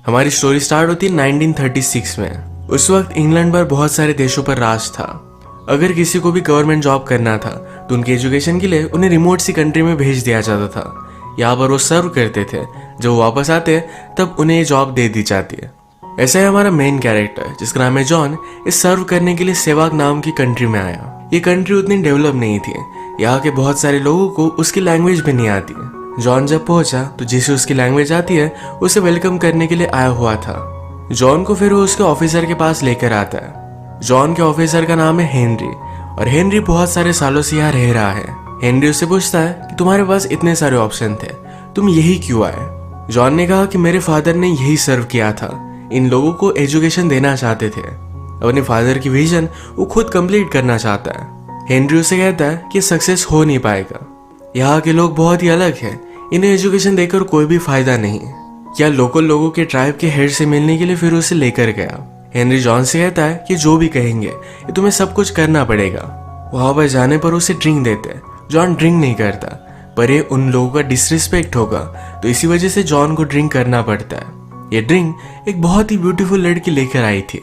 हमारी story start होती है 1936 में। उस वक्त इंग्लैंड पर बहुत सारे देशों पर राज था। अगर किसी को भी गवर्नमेंट जॉब करना था तो उनकी एजुकेशन के लिए उन्हें रिमोट सी कंट्री में भेज दिया जाता था। यहाँ पर वो सर्व करते थे, जब वो वापस आते तब उन्हें ये जॉब दे दी जाती है। ऐसा है हमारा मेन कैरेक्टर जिसका नाम है जॉन, इस सर्व करने के लिए सेवाग नाम की कंट्री में आया। ये कंट्री उतनी डेवलप नहीं थी, यहाँ के बहुत सारे लोगों को उसकी लैंग्वेज भी नहीं आती। जॉन जब पहुंचा तो जिसे उसकी लैंग्वेज आती है उसे वेलकम करने के लिए आया हुआ था। जॉन को फिर वो उसके ऑफिसर के पास लेकर आता है। जॉन के ऑफिसर का नाम है हेनरी और हेनरी बहुत सारे सालों से यहाँ रह रहा है। हेनरी उससे पूछता है कि तुम्हारे पास इतने सारे ऑप्शन थे, तुम यही क्यों आए? जॉन ने कहा कि मेरे फादर ने यही सर्व किया था, इन लोगों को एजुकेशन देना चाहते थे। अपने फादर की विजन वो खुद कंप्लीट करना चाहता है। हेनरी उसे कहता है कि सक्सेस हो नहीं पाएगा, यहाँ के लोग बहुत ही अलग हैं, इन्हें एजुकेशन देकर कोई भी फायदा नहीं। या लोकल लोगों के ट्राइब के हेड से मिलने के लिए फिर उसे लेकर गया। हेनरी जॉन से कहता है कि जो भी कहेंगे ये तुम्हें सब कुछ करना पड़ेगा। वहां पर जाने पर उसे ड्रिंक देते हैं। जॉन ड्रिंक नहीं करता, पर ये उन लोगों का डिसरिस्पेक्ट होगा तो इसी वजह से जॉन को ड्रिंक करना पड़ता है। ये ड्रिंक एक बहुत ही ब्यूटीफुल लड़की लेकर आई थी,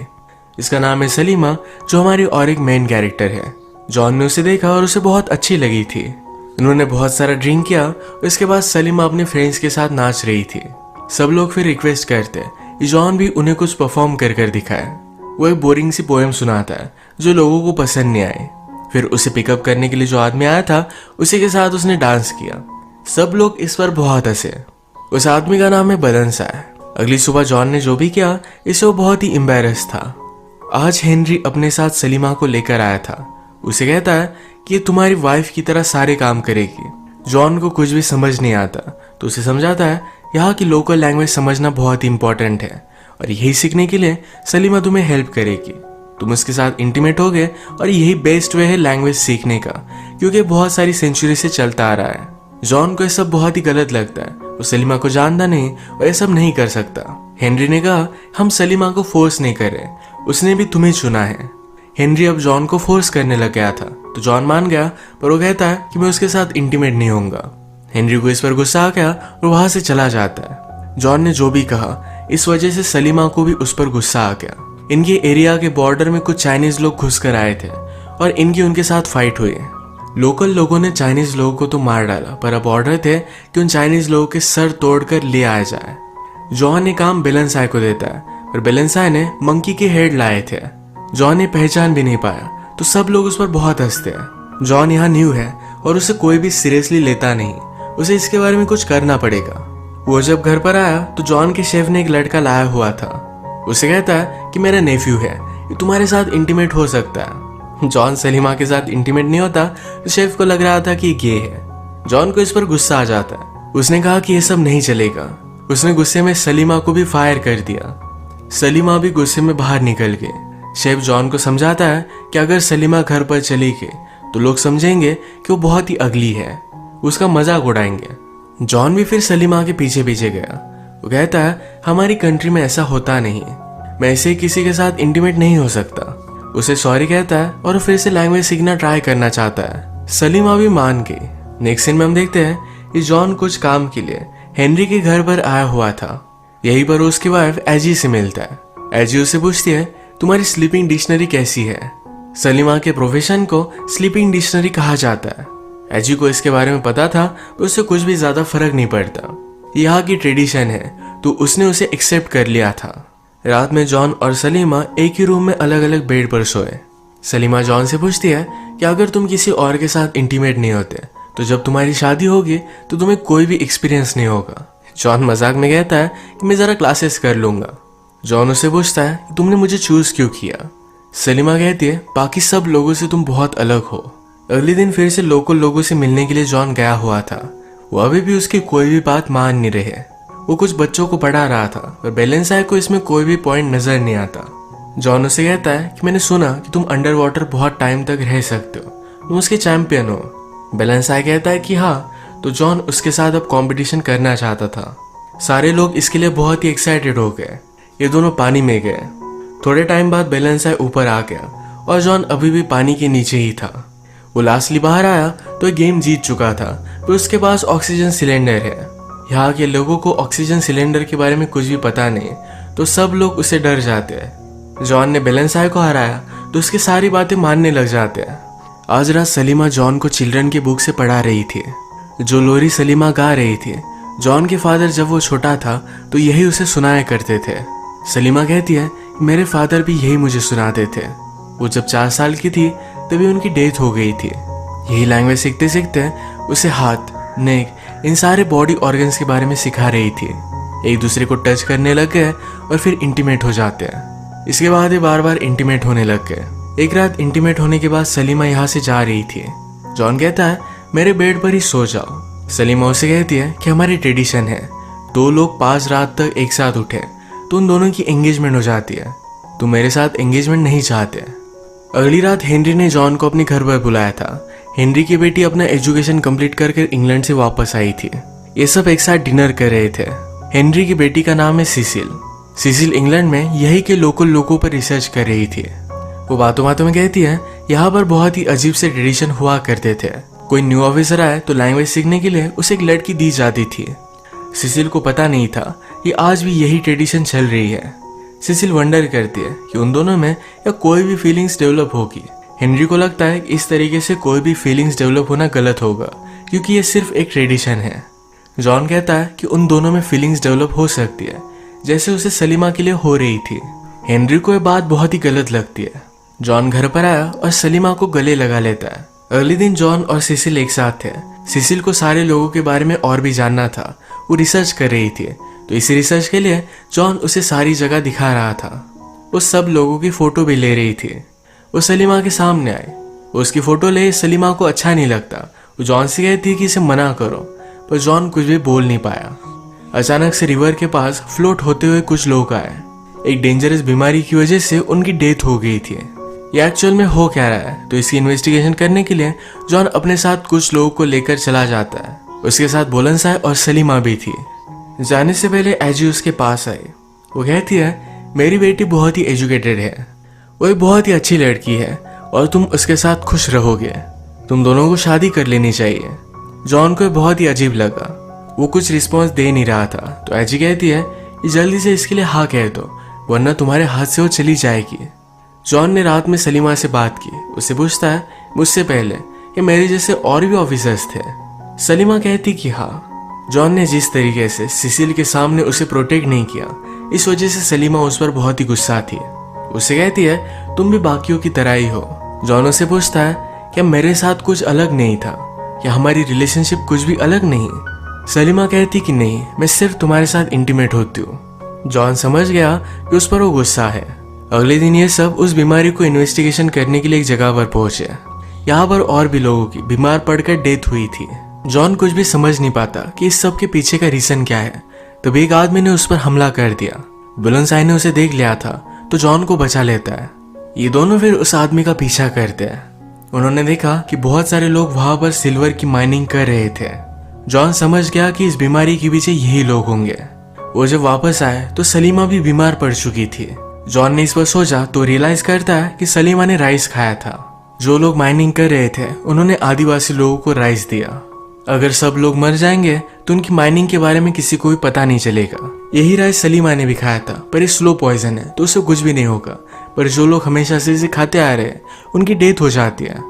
इसका नाम है सलीमा, जो हमारी और एक मेन कैरेक्टर है। जॉन ने उसे देखा और उसे बहुत अच्छी लगी थी। उन्होंने बहुत सारा ड्रिंक किया और इसके बाद सलीमा अपने फ्रेंड्स के साथ नाच रही थी। सब लोग फिर रिक्वेस्ट करते कि जॉन भी उन्हें कुछ परफॉर्म कर कर दिखाए। वो एक बोरिंग सी पोएम सुनाता है जो लोगों को पसंद नहीं आई। फिर उसे पिकअप करने के लिए जो आदमी आया था उसी के साथ उसने डांस किया। सब लोग इस पर बहुत हंसे। उस आदमी का नाम है बदनसा है। अगली सुबह जॉन ने जो भी किया इससे वो बहुत ही एम्बैरेस था। आज हेनरी अपने साथ सलीमा को लेकर आया था। उसे कहता है कि ये तुम्हारी वाइफ की तरह सारे काम करेगी। जॉन को कुछ भी समझ नहीं आता तो उसे समझाता है यहाँ की लोकल लैंग्वेज समझना बहुत ही इंपॉर्टेंट है और यही सीखने के लिए सलीमा तुम्हें हेल्प करेगी। तुम उसके साथ इंटीमेट होगे और यही बेस्ट वे है लैंग्वेज सीखने का, क्योंकि बहुत सारी सेंचुरी से चलता आ रहा है। जॉन को यह सब बहुत ही गलत लगता है। वो सलीमा को जानता नहीं और यह सब नहीं कर सकता। हेनरी ने कहा हम सलीमा को फोर्स नहीं कर रहे, उसने भी तुम्हें चुना है। हेनरी अब जॉन को फोर्स करने लग गया था तो जॉन मान गया, पर वो कहता है कि मैं उसके साथ इंटीमेट नहीं होऊंगा। हेनरी को इस पर गुस्सा आ गया और वहां से चला जाता है। जॉन ने जो भी कहा इस वजह से सलीमा को भी उस पर गुस्सा आ गया। इनके एरिया के बॉर्डर में कुछ चाइनीज लोग घुस कर आए थे और इनकी उनके साथ फाइट हुई। लोकल लोगों ने चाइनीज लोगों को तो मार डाला, पर अब ऑर्डर थे कि उन चाइनीज लोगों के सर तोड़कर ले आया जाए। जॉन ने काम बेलेंसाई को देता है, पर बेलेंसाई ने मंकी के हेड लाए थे। जॉन ने पहचान भी नहीं पाया तो सब लोग उस पर बहुत हंसते हैं। जॉन यहाँ न्यू है और उसे कोई भी सीरियसली लेता नहीं, उसे इसके बारे में कुछ करना पड़ेगा। वो जब घर पर आया तो जॉन के शेफ ने एक लड़का लाया हुआ था। उसे कहता है कि मेरा नेफ्यू है, ये तुम्हारे साथ इंटीमेट हो सकता है। जॉन सलीमा के साथ इंटीमेट नहीं होता तो शेफ को लग रहा था कि गे है। जॉन को इस पर गुस्सा आ जाता है। उसने कहा कि यह सब नहीं चलेगा। उसने गुस्से में सलीमा को भी फायर कर दिया। सलीमा भी गुस्से में बाहर निकल गई। शेफ जॉन को समझाता है कि अगर सलीमा घर पर चली गई तो लोग समझेंगे कि वो बहुत ही अगली है, उसका मजाक उड़ाएंगे। जॉन भी फिर सलीमा के पीछे पीछे गया। वो कहता है हमारी कंट्री में ऐसा होता नहीं, मैं ऐसे किसी के साथ इंटीमेट नहीं हो सकता। उसे सॉरी कहता है और फिर से लैंग्वेज सीखना ट्राई करना चाहता है। सलीमा भी मान गई। नेक्स्ट सीन में हम देखते हैं कि जॉन कुछ काम के लिए हेनरी के घर पर आया हुआ था। यहीं पर उसकी वाइफ एजी से मिलता है। एजी उससे पूछती है तुम्हारी स्लीपिंग डिक्शनरी कैसी है? सलीमा के प्रोफेशन को स्लीपिंग डिक्शनरी कहा जाता है। एजी को इसके बारे में पता था तो उससे कुछ भी ज्यादा फर्क नहीं पड़ता, यहाँ की ट्रेडिशन है तो उसने उसे एक्सेप्ट कर लिया था। रात में जॉन और सलीमा एक ही रूम में अलग अलग बेड पर सोए। सलीमा जॉन से पूछती है कि अगर तुम किसी और के साथ इंटीमेट नहीं होते तो जब तुम्हारी शादी होगी तो तुम्हें कोई भी एक्सपीरियंस नहीं होगा। जॉन मजाक में कहता है कि मैं जरा क्लासेस कर लूंगा। जॉन उसे पूछता है कि तुमने मुझे चूज क्यों किया? सलीमा कहती है बाकी सब लोगों से तुम बहुत अलग हो। अगले दिन फिर से लोकल लोगों से मिलने के लिए जॉन गया हुआ था। वो अभी भी उसकी कोई भी बात मान नहीं रहे। वो कुछ बच्चों को पढ़ा रहा था पर बेलेंसाई को इसमें कोई भी पॉइंट नजर नहीं आता। जॉन उसे कहता है कि मैंने सुना कि तुम अंडर वाटर बहुत टाइम तक रह सकते हो, तुम उसके चैंपियन हो। बेलेंसाई कहता है कि हाँ, तो जॉन उसके साथ अब कंपटीशन करना चाहता था। सारे लोग इसके लिए बहुत ही एक्साइटेड हो गए। ये दोनों पानी में गए। थोड़े टाइम बाद बेलेंसाई ऊपर आ गया और जॉन अभी भी पानी के नीचे ही था। वो लास्टली बाहर आया तो गेम जीत चुका था, पर उसके पास ऑक्सीजन सिलेंडर है। यहाँ के लोगों को ऑक्सीजन सिलेंडर के बारे में कुछ भी पता नहीं, तो सब लोग उसे डर जाते हैं। जॉन ने बेलेंसाई को हराया तो उसकी सारी बातें मानने लग जाते हैं। आज रात सलीमा जॉन को चिल्ड्रन की बुक से पढ़ा रही थी, जो लोरी सलीमा गा रही थी। जॉन के फादर जब वो छोटा था तो यही उसे सुनाया करते थे। सलीमा कहती है मेरे फादर भी यही मुझे सुनाते थे। वो जब 4 साल की थी तभी उनकी डेथ हो गई थी। यही लैंग्वेज सीखते सीखते उसे हाथ, नेक, इन सारे बॉडी ऑर्गन्स के बारे में सिखा रही थी। एक दूसरे को टच करने लग गए और फिर इंटीमेट हो जाते हैं। इसके बाद ये बार बार इंटीमेट होने लग गए। एक रात इंटीमेट होने के बाद सलीमा यहाँ से जा रही थी। जॉन कहता है मेरे बेड पर ही सो जाओ। सलीमा उसे कहती है कि हमारी ट्रेडिशन है 2 लोग 5 रात तक एक साथ उठे तो उन दोनों की एंगेजमेंट हो जाती है। तुम मेरे साथ एंगेजमेंट नहीं चाहते। अगली रात हेनरी ने जॉन को अपने घर पर बुलाया था। हेनरी की बेटी अपना एजुकेशन कंप्लीट करके इंग्लैंड से वापस आई थी। ये सब एक साथ डिनर कर रहे थे। हेनरी की बेटी का नाम है सिसिल। सिसिल इंग्लैंड में यही के लोकल लोगों पर रिसर्च कर रही थी। वो बातों बातों में कहती है यहाँ पर बहुत ही अजीब से ट्रेडिशन हुआ करते थे। कोई न्यू ऑफिसर आए तो लैंग्वेज सीखने के लिए उसे एक लड़की दी जाती थी। सिसिल को पता नहीं था कि आज भी यही ट्रेडिशन चल रही है। सिसिल वंडर करती है कि उन दोनों में या कोई भी फीलिंग्स डेवलप होगी। हेनरी को लगता है कि इस तरीके से कोई भी फीलिंग्स डेवलप होना गलत होगा क्योंकि ये सिर्फ एक ट्रेडिशन है। जॉन कहता है कि उन दोनों में फीलिंग्स डेवलप हो सकती है जैसे उसे सलीमा के लिए हो रही थी। हेनरी को यह बात बहुत ही गलत लगती है। जॉन घर पर आया और सलीमा को गले लगा लेता है। अगले दिन जॉन और सिसिल एक साथ थे। सिसिल को सारे लोगों के बारे में और भी जानना था। वो रिसर्च कर रही थी तो इसी रिसर्च के लिए जॉन उसे सारी जगह दिखा रहा था। वो सब लोगों की फोटो भी ले रही थी। वो सलीमा के सामने आई। उसकी फोटो ले सलीमा को अच्छा नहीं लगता। वो जॉन से कहती कि इसे मना करो, पर जॉन कुछ भी बोल नहीं पाया। अचानक से रिवर के पास फ्लोट होते हुए कुछ लोग आए। एक डेंजरस बीमारी की वजह से उनकी डेथ हो गई थी। ये एक्चुअल में हो क्या रहा है तो इसकी इन्वेस्टिगेशन करने के लिए जॉन अपने साथ कुछ लोगों को लेकर चला जाता है। उसके साथ बेलेंसाई और सलीमा भी थी। जाने से पहले एजी उसके पास आई। वो कहती है मेरी बेटी बहुत ही एजुकेटेड है, वो एक बहुत ही अच्छी लड़की है और तुम उसके साथ खुश रहोगे। तुम दोनों को शादी कर लेनी चाहिए। जॉन को बहुत ही अजीब लगा। वो कुछ रिस्पॉन्स दे नहीं रहा था तो एजी कहती है कि जल्दी से इसके लिए हाँ कह दो वरना तुम्हारे हाथ से वो चली जाएगी। जॉन ने रात में सलीमा से बात की। उससे पूछता है मुझसे पहले कि मेरे जैसे और भी ऑफिसर्स थे। सलीमा कहती कि हाँ। जॉन ने जिस तरीके से सिसिल के सामने उसे प्रोटेक्ट नहीं किया इस वजह से सलीमा उस पर बहुत ही गुस्सा थी। उसे कहती है तुम भी बाकियों की तरह ही हो। जॉन उसे पूछता है क्या मेरे साथ कुछ अलग नहीं था, क्या हमारी रिलेशनशिप कुछ भी अलग नहीं। सलीमा कहती कि नहीं, मैं सिर्फ तुम्हारे साथ इंटीमेट होती हूँ। जॉन समझ गया कि उस पर वो गुस्सा है। अगले दिन ये सब उस बीमारी को इन्वेस्टिगेशन करने के लिए एक जगह पर पहुंचे। यहाँ पर और भी लोगों की बीमार पड़कर डेथ हुई थी। जॉन कुछ भी समझ नहीं पाता कि इस सब के पीछे का रीजन क्या है। तभी एक आदमी ने उस पर हमला कर दिया। बेलेंसाई ने उसे देख लिया था तो जॉन को बचा लेता है। ये दोनों फिर उस आदमी का पीछा करते हैं। उन्होंने देखा कि बहुत सारे लोग वहां पर सिल्वर की माइनिंग कर रहे थे। जॉन समझ गया कि इस बीमारी के पीछे यही लोग होंगे। वो जब वापस आए तो सलीमा भी बीमार पड़ चुकी थी। जॉन ने इस पर सोचा तो रियलाइज करता है कि सलीमा ने राइस खाया था। जो लोग माइनिंग कर रहे थे उन्होंने आदिवासी लोगों को राइस दिया। अगर सब लोग मर जाएंगे तो उनकी माइनिंग के बारे में किसी को भी पता नहीं चलेगा। यही राइस सलीमा ने भी खाया था, पर ये स्लो पॉइजन है तो उससे कुछ भी नहीं होगा। पर जो लोग हमेशा से इसे खाते आ रहे हैं उनकी डेथ हो जाती है।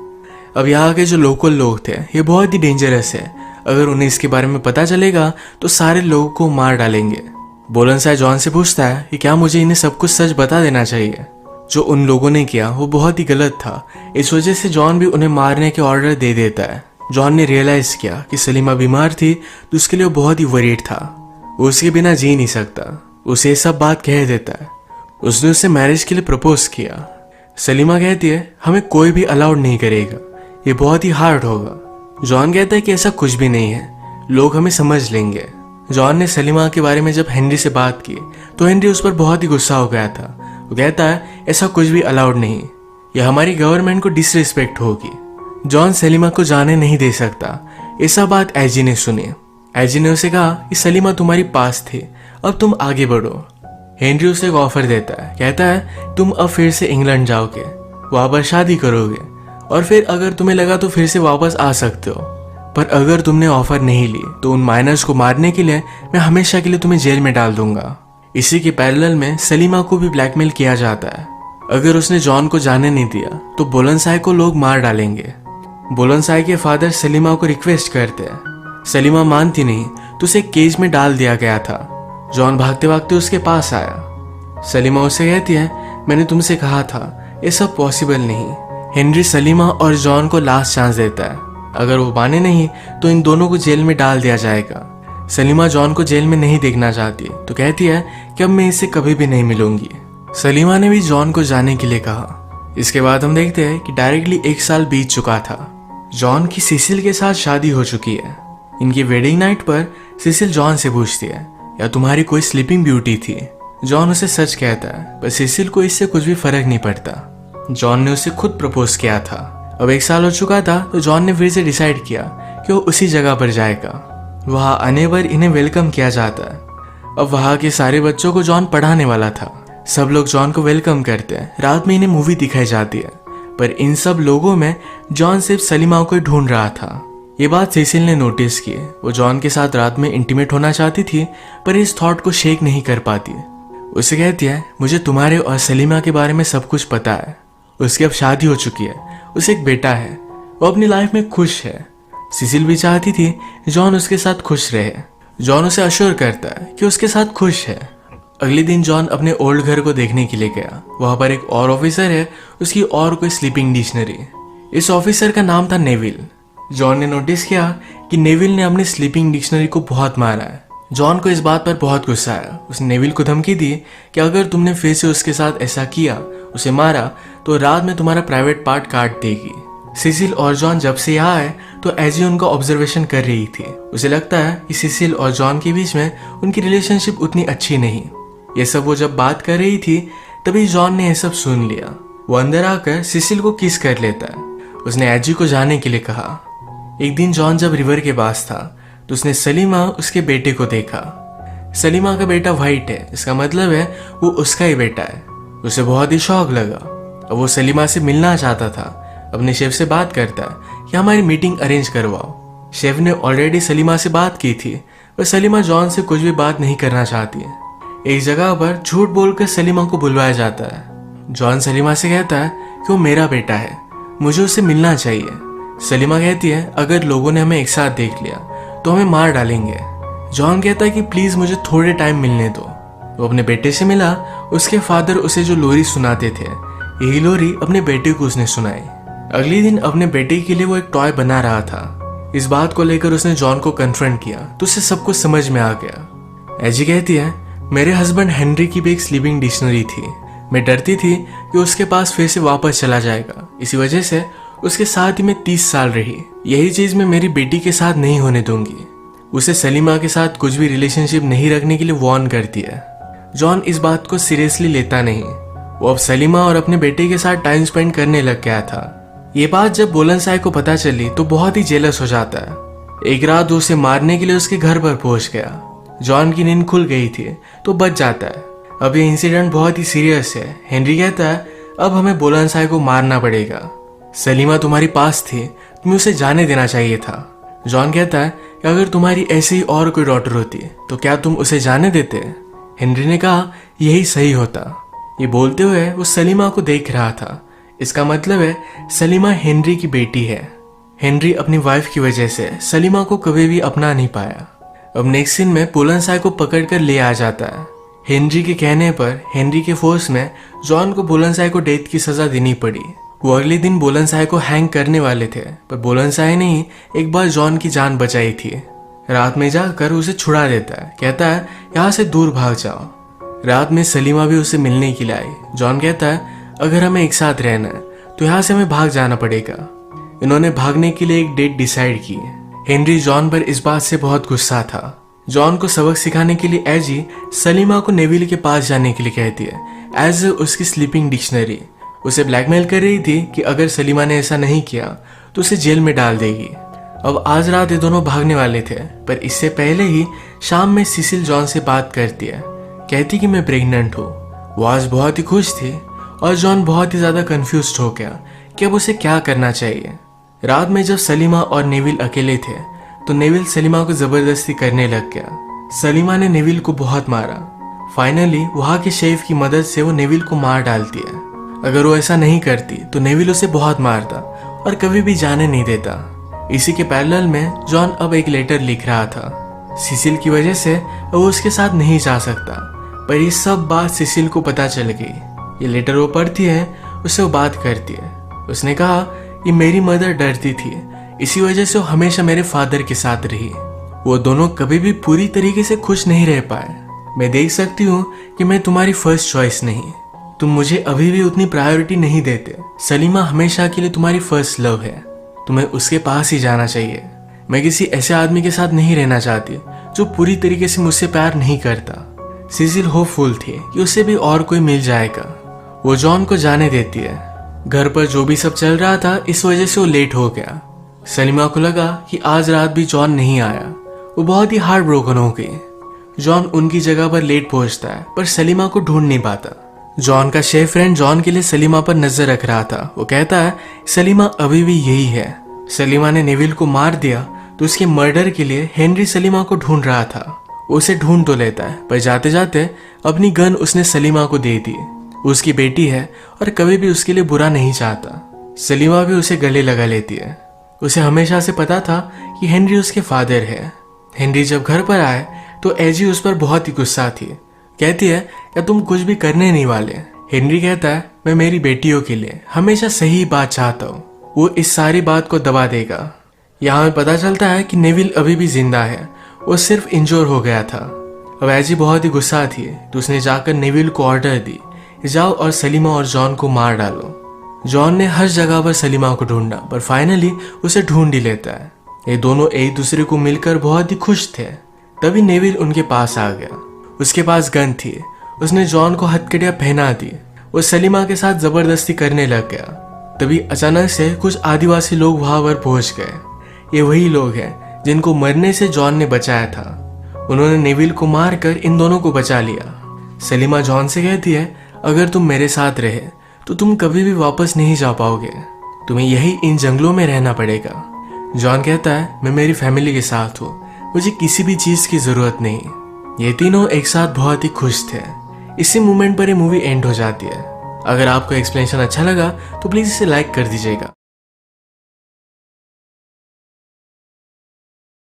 अब यहाँ के जो लोकल लोग थे ये बहुत ही डेंजरस है। अगर उन्हें इसके बारे में पता चलेगा तो सारे लोगों को मार डालेंगे। बेलेंसाई जॉन से पूछता है कि क्या मुझे इन्हें सब कुछ सच बता देना चाहिए। जो उन लोगों ने किया वो बहुत ही गलत था। इस वजह से जॉन भी उन्हें मारने के ऑर्डर दे देता है। जॉन ने रियलाइज किया कि सलीमा बीमार थी तो उसके लिए वो बहुत ही वरीड था। वो उसके बिना जी नहीं सकता। उसे ये सब बात कह देता है। उसने उसे मैरिज के लिए प्रपोज किया। सलीमा कहती है हमें कोई भी अलाउड नहीं करेगा, ये बहुत ही हार्ड होगा। जॉन कहता है कि ऐसा कुछ भी नहीं है, लोग हमें समझ लेंगे। जॉन ने सलीमा के बारे में जब हेनरी से बात की तो हेनरी उस पर बहुत ही गुस्सा हो गया था। वो कहता है ऐसा कुछ भी अलाउड नहीं, यह हमारी गवर्नमेंट को डिसरिस्पेक्ट होगी। जॉन सलीमा को जाने नहीं दे सकता। ऐसा बात एजी ने सुनी। एजी ने उसे कहा कि सलीमा तुम्हारी पास थी, अब तुम आगे बढ़ो। हेनरी उसे एक ऑफर देता है। कहता है तुम अब फिर से इंग्लैंड जाओगे, वहां पर शादी करोगे और फिर अगर तुम्हें लगा तो फिर से वापस आ सकते हो। पर अगर तुमने ऑफर नहीं ली तो उन माइनर्स को मारने के लिए मैं हमेशा के लिए तुम्हें जेल में डाल दूंगा। इसी के पैरेलल में सलीमा को भी ब्लैकमेल किया जाता है। अगर उसने जॉन को जाने नहीं दिया तो बुलंदशाह को लोग मार डालेंगे। बुलंदशाह के फादर सलीमा को रिक्वेस्ट करते हैं। सलीमा मानती नहीं तो उसे केज में डाल दिया गया था। जॉन भागते भागते उसके पास आया। सलीमा उसे कहती है, मैंने तुमसे कहा था ये सब पॉसिबल नहीं। हेनरी सलीमा और जॉन को लास्ट चांस देता है। अगर वो माने नहीं तो इन दोनों को जेल में डाल दिया जाएगा। सलीमा जॉन को जेल में नहीं देखना चाहती तो कहती है कि अब मैं इससे कभी भी नहीं मिलूंगी। सलीमा ने भी जॉन को जाने के लिए कहा। इसके बाद हम देखते हैं कि डायरेक्टली 1 साल बीत चुका था। जॉन की सिसिल के साथ शादी हो चुकी है। इनकी वेडिंग नाइट पर सिसिल जॉन से पूछती है, या तुम्हारी कोई स्लीपिंग ब्यूटी थी? जॉन उसे सच कहता है, पर सिसिल को इससे कुछ भी फर्क नहीं पड़ता। जॉन ने उसे खुद प्रपोज किया था। अब 1 साल हो चुका था तो जॉन ने फिर से डिसाइड किया कि वो उसी जगह पर जाएगा। वहां आने पर इन्हें वेलकम किया जाता है। अब वहां के सारे बच्चों को जॉन पढ़ाने वाला था। सब लोग जॉन को वेलकम करते हैं। रात में इन्हें मूवी दिखाई जाती है, पर इन सब लोगों में जॉन सिर्फ सलीमा को ढूंढ रहा था। ये बात सिसिल ने नोटिस की। वो जॉन के साथ रात में इंटीमेट होना चाहती थी, पर इस थॉट को शेक नहीं कर पाती। उसे कहती है, मुझे तुम्हारे और सलीमा के बारे में सब कुछ पता है। उसकी अब शादी हो चुकी है, उसे एक बेटा है, वो अपनी लाइफ में खुश है। सिसिल भी चाहती थी जॉन उसके साथ खुश रहे। जॉन उसे अश्योर करता है कि उसके साथ खुश है। अगले दिन जॉन अपने ओल्ड घर को देखने के लिए गया। वहां पर एक और ऑफिसर है, उसकी और कोई स्लीपिंग डिक्शनरी। इस ऑफिसर का नाम था नेविल। जॉन ने नोटिस किया कि नेविल ने अपनी स्लीपिंग डिक्शनरी को बहुत मारा है। जॉन को इस बात पर बहुत गुस्सा आया। उसने नेविल को धमकी दी कि अगर तुमने फिर से उसके साथ ऐसा किया, उसे मारा, तो रात में तुम्हारा प्राइवेट पार्ट काट देगी। सिसिल और जॉन जब से यहाँ आए तो एजी उनका ऑब्जर्वेशन कर रही थी। उसे लगता है कि सिसिल और जॉन के बीच में उनकी रिलेशनशिप उतनी अच्छी नहीं। ये सब वो जब बात कर रही थी तभी जॉन ने यह सब सुन लिया। वो अंदर आकर सिसिल को किस कर लेता है। उसने एजी को जाने के लिए कहा। एक दिन जॉन जब रिवर के पास था तो उसने सलीमा उसके बेटे को देखा। सलीमा का बेटा वाइट है, इसका मतलब है वो उसका ही बेटा है। उसे बहुत ही शौक लगा। अब वो सलीमा से मिलना चाहता था। अपने शेफ से बात करता है कि हमारी मीटिंग अरेंज करवाओ। शेफ ने ऑलरेडी सलीमा से बात की थी, पर सलीमा जॉन से कुछ भी बात नहीं करना चाहती है। एक जगह पर झूठ बोलकर सलीमा को बुलवाया जाता है। जॉन सलीमा से कहता है कि वो मेरा बेटा है, मुझे उससे मिलना चाहिए। सलीमा कहती है, अगर लोगों ने हमें एक साथ देख लिया तो हमें मार डालेंगे। जॉन कहता है कि प्लीज मुझे थोड़े टाइम मिलने दो। वो अपने बेटे से मिला। उसके फादर उसे जो लोरी सुनाते थे, यही लोरी अपने बेटे को उसने सुनाई। अगले दिन अपने बेटे के लिए वो एक टॉय बना रहा था। इस बात को लेकर उसने जॉन को कन्फ्रंट किया तो उसे सब कुछ समझ में आ गया। एजी कहती है, मेरे हस्बैंड हेनरी की भी एक स्लीपिंग डिक्शनरी थी। मैं डरती थी कि उसके पास फिर से वापस चला जाएगा। इसी वजह से उसके साथ ही मैं 30 साल रही। यही चीज मैं मेरी बेटी के साथ नहीं होने दूंगी। उसे सलीमा के साथ कुछ भी रिलेशनशिप नहीं रखने के लिए वार्न करती है। जॉन इस बात को सीरियसली लेता नहीं। वो अब सलीमा और अपने बेटे के साथ टाइम स्पेंड करने लग गया था। ये बात जब बुलंदशाह को पता चली तो बहुत ही जेलस हो जाता है। एक रात वो उसे मारने के लिए उसके घर पर पहुंच गया। जॉन की नींद खुल गई थी तो बच जाता है। अब ये इंसिडेंट बहुत ही सीरियस है। हेनरी कहता है, अब हमें बुलंदशाह को मारना पड़ेगा। सलीमा तुम्हारी पास थी, तुम्हें उसे जाने देना चाहिए था। जॉन कहता है कि अगर तुम्हारी ऐसी ही और कोई डॉटर होती तो क्या तुम उसे जाने देते? हेनरी ने कहा, यही सही होता। ये बोलते हुए वो सलीमा को देख रहा था। इसका मतलब है सलीमा हेनरी की बेटी है। हेनरी अपनी वाइफ की वजह से सलीमा को कभी भी अपना नहीं पाया। अब नेक्स्ट सीन में बुलंदशाह को पकड़कर ले आ जाता है। हेनरी के कहने पर हेनरी के फोर्स में जॉन को बुलंदशाह को डेथ की सजा देनी पड़ी। वो अगले दिन बुलंदशाह को हैंग करने वाले थे, पर बुलंदशाह ने ही एक बार जॉन की जान बचाई थी। रात में जाकर उसे छुड़ा देता है। कहता है, यहाँ से दूर भाग जाओ। रात में सलीमा भी उसे मिलने के लिए आई। जॉन कहता है, अगर हमें एक साथ रहना है तो यहाँ से हमें भाग जाना पड़ेगा। इन्होंने भागने के लिए एक डेट डिसाइड की। हेनरी जॉन पर इस बात से बहुत गुस्सा था। जॉन को सबक सिखाने के लिए एजी सलीमा को नेविल के पास जाने के लिए कहती है एज उसकी स्लीपिंग डिक्शनरी। उसे ब्लैकमेल कर रही थी कि अगर सलीमा ने ऐसा नहीं किया तो उसे जेल में डाल देगी। अब आज रात ये दोनों भागने वाले थे, पर इससे पहले ही शाम में सिसिल जॉन से बात करती है। कहती कि मैं प्रेग्नेंट हूँ। वो आज बहुत ही खुश थी और जॉन बहुत ही ज्यादा कंफ्यूज्ड हो गया कि अब उसे क्या करना चाहिए। रात में जब सलीमा और नेविल अकेले थे तो नेविल सलीमा को जबरदस्ती करने लग गया। सलीमा ने नेविल को बहुत मारा। फाइनली वहाँ के शेफ की मदद से वो नेविल को मार डालती है। अगर वो ऐसा नहीं करती तो नेविल उसे बहुत मारता और कभी भी जाने नहीं देता। इसी के पैरेलल में जॉन अब एक लेटर लिख रहा था। सिसिल की वजह से वो उसके साथ नहीं जा सकता, पर ये सब बात सिसिल को पता चल गई। ये लेटर वो पढ़ती है, उससे वो बात करती है। उसने कहा कि मेरी मदर डरती थी, इसी वजह से वो हमेशा मेरे फादर के साथ रही। वो दोनों कभी भी पूरी तरीके से खुश नहीं रह पाए। मैं देख सकती हूँ कि मैं तुम्हारी फर्स्ट चॉइस नहीं, तुम मुझे अभी भी उतनी प्रायोरिटी नहीं देते। सलीमा हमेशा के लिए तुम्हारी फर्स्ट लव है, तुम्हें उसके पास ही जाना चाहिए। मैं किसी ऐसे आदमी के साथ नहीं रहना चाहती जो पूरी तरीके से मुझसे प्यार नहीं करता। सिसिल होपफुल थी कि उससे भी और कोई मिल जाएगा। वो जॉन को जाने देती है। घर पर जो भी सब चल रहा था, इस वजह से वो लेट हो गया। सलीमा को लगा कि आज रात भी जॉन नहीं आया। वो बहुत ही हार्ट ब्रोकन हो गई। जॉन उनकी जगह पर लेट पहुंचता है, पर सलीमा को ढूंढ नहीं पाता। जॉन का शेफ फ्रेंड जॉन के लिए सलीमा पर नजर रख रहा था। वो कहता है सलीमा अभी भी यही है। सलीमा ने नेविल को मार दिया तो उसके मर्डर के लिए हेनरी सलीमा को ढूंढ रहा था। वो उसे ढूंढ तो लेता है, पर जाते जाते अपनी गन उसने सलीमा को दे दी। उसकी बेटी है और कभी भी उसके लिए बुरा नहीं चाहता। सलीमा भी उसे गले लगा लेती है। उसे हमेशा से पता था कि हेनरी उसके फादर है। हेनरी जब घर पर आए तो एजी उस पर बहुत ही गुस्सा थी। कहती है क्या तुम कुछ भी करने नहीं वाले। हेनरी कहता है मैं मेरी बेटियों के लिए हमेशा सही बात चाहता हूँ, वो इस सारी बात को दबा देगा। यहाँ में पता चलता है कि नेविल अभी भी जिंदा है, वो सिर्फ इंजोर हो गया था। अब एजी बहुत ही गुस्सा थी तो उसने जाकर नेविल को ऑर्डर दी, जाओ और सलीमा और जॉन को मार डालो। जॉन ने हर जगह पर सलीमा को ढूंढा, पर फाइनली उसे ढूंढ ही लेता है। ये दोनों एक दूसरे को मिलकर बहुत ही खुश थे। तभी नेविल उनके पास आ गया। उसके पास गन थी। उसने जॉन को हथकड़ियां पहना दी। वो सलीमा के साथ जबरदस्ती करने लग गया। तभी अचानक से कुछ आदिवासी लोग वहां पर पहुंच गए। ये वही लोग हैं जिनको मरने से जॉन ने बचाया था। उन्होंने नेविल को मारकर इन दोनों को बचा लिया। सलीमा जॉन से कहती है अगर तुम मेरे साथ रहे तो तुम कभी भी वापस नहीं जा पाओगे, तुम्हें यही इन जंगलों में रहना पड़ेगा। जॉन कहता है मैं मेरी फैमिली के साथ हूँ, मुझे किसी भी चीज की जरूरत नहीं। ये तीनों एक साथ बहुत ही खुश थे। इसी मोमेंट पर ये मूवी एंड हो जाती है। अगर आपको एक्सप्लेनेशन अच्छा लगा तो प्लीज इसे लाइक कर दीजिएगा।